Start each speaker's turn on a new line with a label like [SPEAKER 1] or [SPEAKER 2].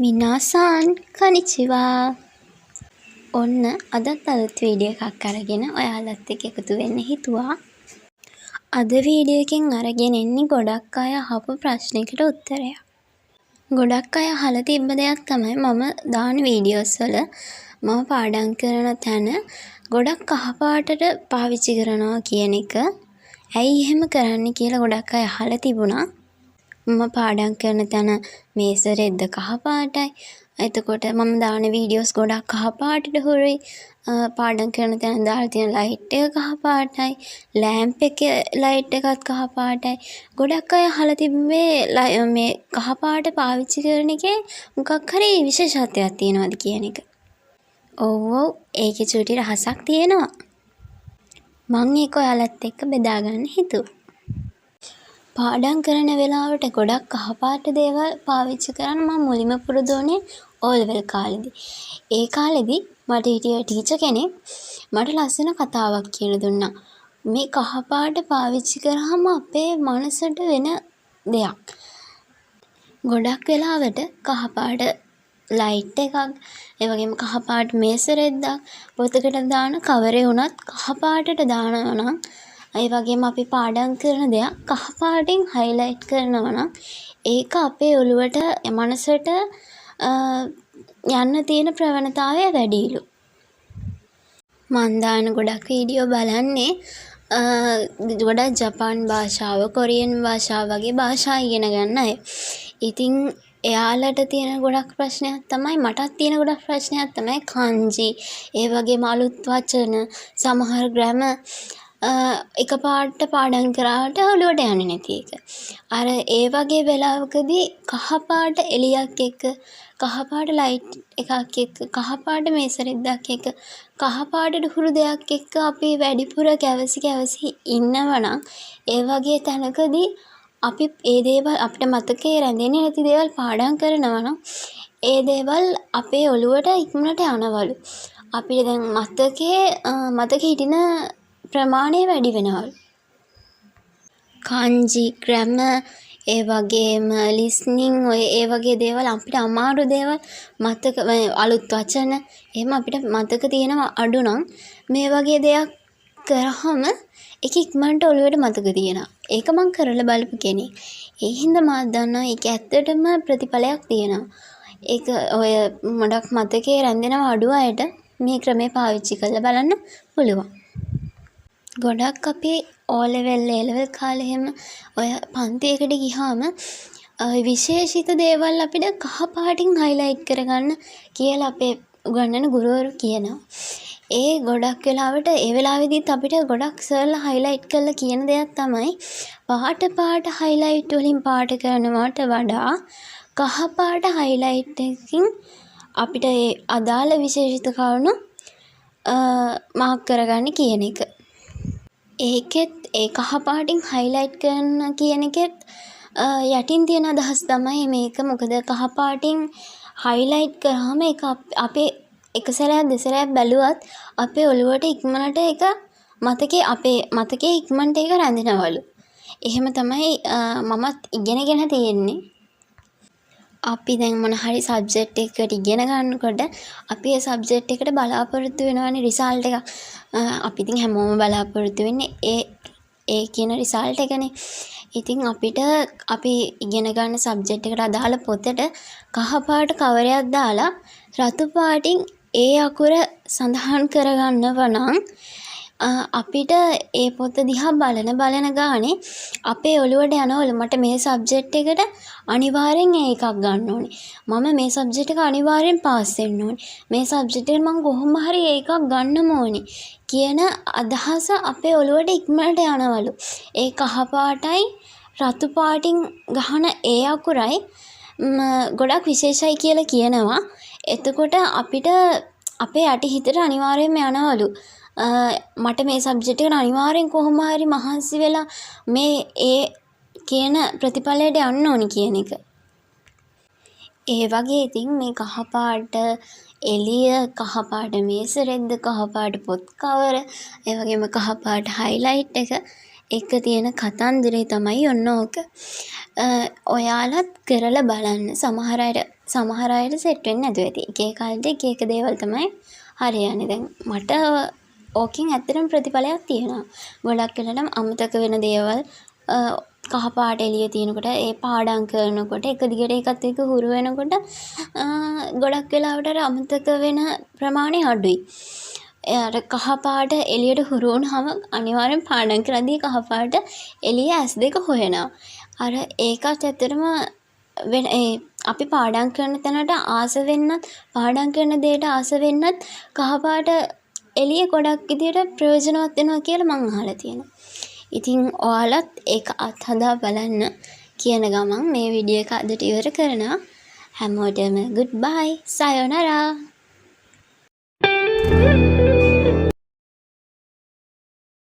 [SPEAKER 1] මිනාසාන් කනිචිවා. ඔන්න අදත් අලුත් වීඩියෝ එකක් අරගෙන ඔයාලත් එක්ක එකතු වෙන්න හිතුවා. අද වීඩියෝ එකෙන් අරගෙන එන්නේ ගොඩක් අය අහපු ප්‍රශ්නයකට උත්තරයක්. ගොඩක් අය අහලා තිබ්බ දෙයක් තමයි මම දාන වීඩියෝස් වල මම පාඩම් කරන තැන ගොඩක් කහපාටට පාවිච්චි කරනවා කියන එක. ඇයි එහෙම කරන්න කියලා ගොඩක් අය අහලා තිබුණා. මම පාඩම් කරන තැන මේස රෙද්ද කහපාටයි. එතකොට මම දාන වීඩියෝස් ගොඩක් කහපාටට හුරුයි. පාඩම් කරන තැන දාලා තියෙන ලයිට් එක කහපාටයි. ලෑම්ප් එකේ ලයිට් එකත් කහපාටයි. ගොඩක් අය අහලා තිබ්බේ මේ කහපාට පාවිච්චි කරන එකේ මොකක් හරි විශේෂත්වයක් තියෙනවද කියන එක. ඔව් ඒකේ චූටි රහසක් තියෙනවා. මම ඒක ඔයාලත් එක්ක බෙදා ගන්න හිතුවා. පාඩම් කරන වෙලාවට ගොඩක් කහපාට දේවල් පාවිච්චි කරන්න මම මුලින්ම පුරුදු වුණේ ඕ ලෙවල් කාලෙදී. ඒ කාලෙදී මට හිටිය ටීචර් කෙනෙක් මට ලස්සන කතාවක් කියලා දුන්නා. මේ කහපාට පාවිච්චි කරාම අපේ මනසට වෙන දෙයක්. ගොඩක් වෙලාවට කහපාට ලයිට් එකක්, ඒ වගේම කහපාට මේස රෙද්දක්, පොතකට දාන කවරේ වුණත් කහපාටට දානවා නම්, ඒ වගේම අපි පාඩම් කරන දෙයක් කහපාටින් හයිලයිට් කරනවා නම් ඒක අපේ ඔළුවට මනසට යන්න තියෙන ප්‍රවණතාවය වැඩිලු. මන් දාන ගොඩක් වීඩියෝ බලන්නේ ගොඩක් ජපාන් භාෂාව, කොරියන් භාෂාව වගේ භාෂා ඉගෙන ගන්න අය. ඉතින් එයාලට තියෙන ගොඩක් ප්‍රශ්නයක් තමයි, මටත් තියෙන ගොඩක් ප්‍රශ්නයක් තමයි කාන්ජි, ඒ වගේම අලුත් වචන, සමහර ග්‍රැමර් එකපාරට පාඩම් කරාට ඔළුවට යන්නේ නැති එක. අර ඒ වගේ වෙලාවකදී කහපාට එළියක් එක්ක, කහපාට ලයිට් එකක් එක්ක, කහපාට මේස රෙද්දක් එක්ක, කහපාටට හුරු දෙයක් එක්ක අපි වැඩිපුර කැවසි ඉන්නවනම් ඒ වගේ තැනකදී අපි ඒ දේවල් අපිට මතකේ රැඳෙන්නේ නැති දේවල් පාඩම් කරනවා නම් ඒ දේවල් අපේ ඔළුවට ඉක්මනට යනවලු. අපිට දැන් මතකේ හිටින ප්‍රමාණය වැඩි වෙනවලු. කාන්ජි, ග්‍රැමර්, ඒ වගේම ලිස්නින්, ඔය ඒ වගේ දේවල් අපිට අමාරු දේවල් මතක, අලුත් වචන එහෙම අපිට මතක තියෙනවා අඩු නම් මේ වගේ දෙයක් කරාම ඒක ඉක්මනට ඔළුවට මතක තියෙනවා. ඒක මම කරලා බලපු කෙනෙක්. ඒ හින්දා මම දන්නවා ඒක ඇත්තටම ප්‍රතිඵලයක් තියෙනවා. ඒක ඔය මොඩක් මතකේ රැඳෙනවා අඩු අයට මේ ක්‍රමේ පාවිච්චි කරලා බලන්න පුළුවන්. ගොඩක් අපි ඕ ලෙවල්, ඒ ලෙවල් කාලේ එහෙම ඔය පන්තියකට ගියාම විශේෂිත දේවල් අපිට කහපාටින් හයිලයිට් කරගන්න කියලා අපේ උගන්වන ගුරුවරු කියනවා. ඒ ගොඩක් වෙලාවට ඒ වෙලාවෙදිත් අපිට ගොඩක් සර්ලා හයිලයිට් කරලා කියන දෙයක් තමයි පාට හයිලයිට් වලින් පාට කරනවට වඩා කහපාට හයිලයිට් එකකින් අපිට ඒ අදාළ විශේෂිත කරුණු මාක් කරගන්න කියන එක. ඒකෙත් ඒ කහපාටින් හයිලයිට් කරන කියන එකෙත් යටින් තියෙන අදහස් තමයි මේක. මොකද කහපාටින් හයිලයිට් කරාම ඒක අපේ එක සැරයක් දෙසරයක් බැලුවත් අපේ ඔළුවට ඉක්මනට ඒක මතකේ ඉක්මනට ඒක රැඳෙනවලු. එහෙම තමයි මමත් ඉගෙනගෙන තියෙන්නේ. අපි දැන් මොන හරි සබ්ජෙක්ට් එකකට ඉගෙන ගන්නකොට අපි ඒ සබ්ජෙක්ට් එකට බලාපොරොත්තු වෙනවනේ රිසල්ට් එකක්. අපි ඉතින් හැමෝම බලාපොරොත්තු වෙන්නේ ඒ කියන රිසල්ට් එකනේ. ඉතින් අපිට අපි ඉගෙන ගන්න සබ්ජෙක්ට් එකට අදාළ පොතට කහපාට කවරයක් දාලා රතු පාටින් ඒ අකුර සඳහන් කරගන්නව නම් අපිට ඒ පොත දිහා බලන ගානේ අපේ ඔළුවට යනවලු මට මේ සබ්ජෙක්ට් එකට අනිවාර්යෙන් එකක් ගන්න ඕනේ. මම මේ සබ්ජෙක්ට් එක අනිවාර්යෙන් පාස් වෙන්න ඕනේ. මේ සබ්ජෙක්ට් එකට මම කොහොම හරි එකක් ගන්නම ඕනේ කියන අදහස අපේ ඔළුවට ඉක්මනට යනවලු. ඒ කහපාටයි රතු පාටින් ගහන ඒ අකුරයි ගොඩක් විශේෂයි කියලා කියනවා. එතකොට අපිට අපේ යටි හිතට අනිවාර්යෙන්ම යනවලු මට මේ සබ්ජෙක්ට් එකට අනිවාර්යෙන් කොහොම හරි මහන්සි වෙලා මේ ඒ කියන ප්‍රතිඵලයට යන්න ඕනි කියන එක. ඒ වගේ ඉතින් මේ කහපාට එළිය, කහපාට මේස රෙද්ද, කහපාට පොත් කවර, ඒ වගේම කහපාට හයිලයිට් එක තියෙන කතන්දරේ තමයි ඔන්න ඕක. ඔයාලත් කරලා බලන්න. සමහර අයට සෙට් වෙන්නේ නැතුව ඇති. එක එක අයට එක එක දේවල් තමයි හරියන්නේ. දැන් මට ඕකෙන් ඇත්තටම ප්‍රතිඵලයක් තියෙනවා. ගොඩක් වෙලාවට අමතක වෙන දේවල් කහ පාට එළිය තියෙනකොට ඒ පාඩම් කරනකොට එක දිගට ඒකත් එක්ක හුරු වෙනකොට ගොඩක් වෙලාවට අර අමතක වෙන ප්‍රමාණය අඩුයි. අර කහ පාට එළියට හුරු වුණාම අනිවාර්යෙන් පාඩම් කරද්දී කහ පාට එළිය ඇස් දෙක හොයනවා. අර ඒකත් ඇත්තටම අපි පාඩම් කරන තැනට ආස වෙන්නත් පාඩම් කරන දෙයට ආස වෙන්නත් කහ පාට එළිය ගොඩක් විදියට ප්‍රයෝජනවත් වෙනවා කියලා මං අහලා තියෙනවා. ඉතින් ඔයාලත් ඒක අත්හදා බලන්න කියන ගමන් මේ වීඩියෝ එක අදට ඉවර කරනවා. හැමෝටම good bye sayonara